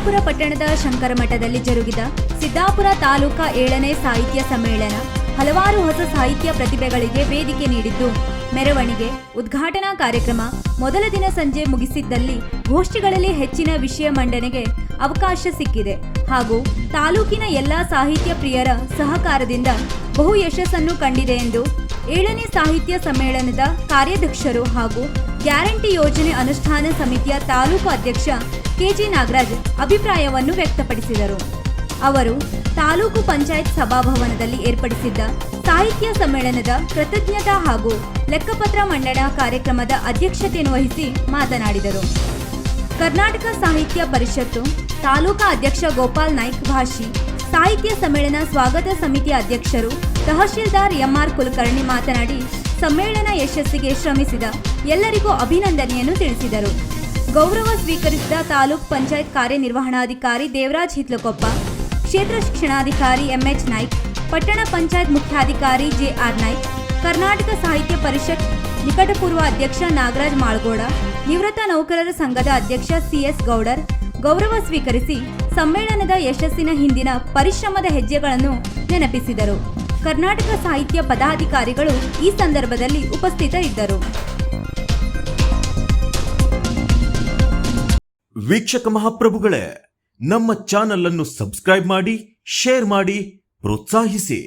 ಸಿದ್ದಾಪುರ ಪಟ್ಟಣದ ಶಂಕರಮಠದಲ್ಲಿ ಜರುಗಿದ ಸಿದ್ದಾಪುರ ತಾಲೂಕಾ 7ನೇ ಸಾಹಿತ್ಯ ಸಮ್ಮೇಳನ ಹಲವಾರು ಹೊಸ ಸಾಹಿತ್ಯ ಪ್ರತಿಭೆಗಳಿಗೆ ವೇದಿಕೆ ನೀಡಿದ್ದು, ಮೆರವಣಿಗೆ, ಉದ್ಘಾಟನಾ ಕಾರ್ಯಕ್ರಮ ಮೊದಲ ದಿನ ಸಂಜೆ ಮುಗಿಸಿದ್ದಲ್ಲಿ ಗೋಷ್ಠಿಗಳಲ್ಲಿ ಹೆಚ್ಚಿನ ವಿಷಯ ಮಂಡನೆಗೆ ಅವಕಾಶ ಸಿಕ್ಕಿದೆ ಹಾಗೂ ತಾಲೂಕಿನ ಎಲ್ಲಾ ಸಾಹಿತ್ಯ ಪ್ರಿಯರ ಸಹಕಾರದಿಂದ ಬಹು ಯಶಸ್ಸನ್ನು ಕಂಡಿದೆ ಎಂದು 7ನೇ ಸಾಹಿತ್ಯ ಸಮ್ಮೇಳನದ ಕಾರ್ಯಾಧ್ಯಕ್ಷರು ಹಾಗೂ ಗ್ಯಾರಂಟಿ ಯೋಜನೆ ಅನುಷ್ಠಾನ ಸಮಿತಿಯ ತಾಲೂಕು ಅಧ್ಯಕ್ಷ ಕೆಜಿ ನಾಗರಾಜ್ ಅಭಿಪ್ರಾಯವನ್ನು ವ್ಯಕ್ತಪಡಿಸಿದರು. ಅವರು ತಾಲೂಕು ಪಂಚಾಯತ್ ಸಭಾಭವನದಲ್ಲಿ ಏರ್ಪಡಿಸಿದ್ದ ಸಾಹಿತ್ಯ ಸಮ್ಮೇಳನದ ಕೃತಜ್ಞತಾ ಹಾಗೂ ಲೆಕ್ಕಪತ್ರ ಮಂಡನಾ ಕಾರ್ಯಕ್ರಮದ ಅಧ್ಯಕ್ಷತೆಯನ್ನು ವಹಿಸಿ ಮಾತನಾಡಿದರು. ಕರ್ನಾಟಕ ಸಾಹಿತ್ಯ ಪರಿಷತ್ತು ತಾಲೂಕಾ ಅಧ್ಯಕ್ಷ ಗೋಪಾಲ್ ನಾಯ್ಕ್ ಭಾಷಿ, ಸಾಹಿತ್ಯ ಸಮ್ಮೇಳನ ಸ್ವಾಗತ ಸಮಿತಿ ಅಧ್ಯಕ್ಷರು ತಹಶೀಲ್ದಾರ್ ಎಂಆರ್ ಕುಲಕರ್ಣಿ ಮಾತನಾಡಿ ಸಮ್ಮೇಳನ ಯಶಸ್ಸಿಗೆ ಶ್ರಮಿಸಿದ ಎಲ್ಲರಿಗೂ ಅಭಿನಂದನೆಯನ್ನು ತಿಳಿಸಿದರು. ಗೌರವ ಸ್ವೀಕರಿಸಿದ ತಾಲೂಕ್ ಪಂಚಾಯತ್ ಕಾರ್ಯನಿರ್ವಹಣಾಧಿಕಾರಿ ದೇವರಾಜ್ ಹಿತ್ಲಕೊಪ್ಪ, ಕ್ಷೇತ್ರ ಶಿಕ್ಷಣಾಧಿಕಾರಿ ಎಂಎಚ್ ನಾಯ್ಕ್, ಪಟ್ಟಣ ಪಂಚಾಯತ್ ಮುಖ್ಯಾಧಿಕಾರಿ ಜೆಆರ್ ನಾಯ್ಕ್, ಕರ್ನಾಟಕ ಸಾಹಿತ್ಯ ಪರಿಷತ್ ನಿಕಟಪೂರ್ವ ಅಧ್ಯಕ್ಷ ನಾಗರಾಜ್ ಮಾಳ್ಗೋಡ, ನಿವೃತ್ತ ನೌಕರರ ಸಂಘದ ಅಧ್ಯಕ್ಷ ಸಿಎಸ್ ಗೌಡರ್ ಗೌರವ ಸ್ವೀಕರಿಸಿ ಸಮ್ಮೇಳನದ ಯಶಸ್ಸಿನ ಹಿಂದಿನ ಪರಿಶ್ರಮದ ಹೆಜ್ಜೆಗಳನ್ನು ನೆನಪಿಸಿದರು. ಕರ್ನಾಟಕ ಸಾಹಿತ್ಯ ಪದಾಧಿಕಾರಿಗಳು ಈ ಸಂದರ್ಭದಲ್ಲಿ ಉಪಸ್ಥಿತರಿದ್ದರು. ವೀಕ್ಷಕ ಮಹಾಪ್ರಭುಗಳೇ, ನಮ್ಮ ಚಾನಲ್ ಅನ್ನು ಸಬ್ಸ್ಕ್ರೈಬ್ ಮಾಡಿ, ಶೇರ್ ಮಾಡಿ, ಪ್ರೋತ್ಸಾಹಿಸಿ.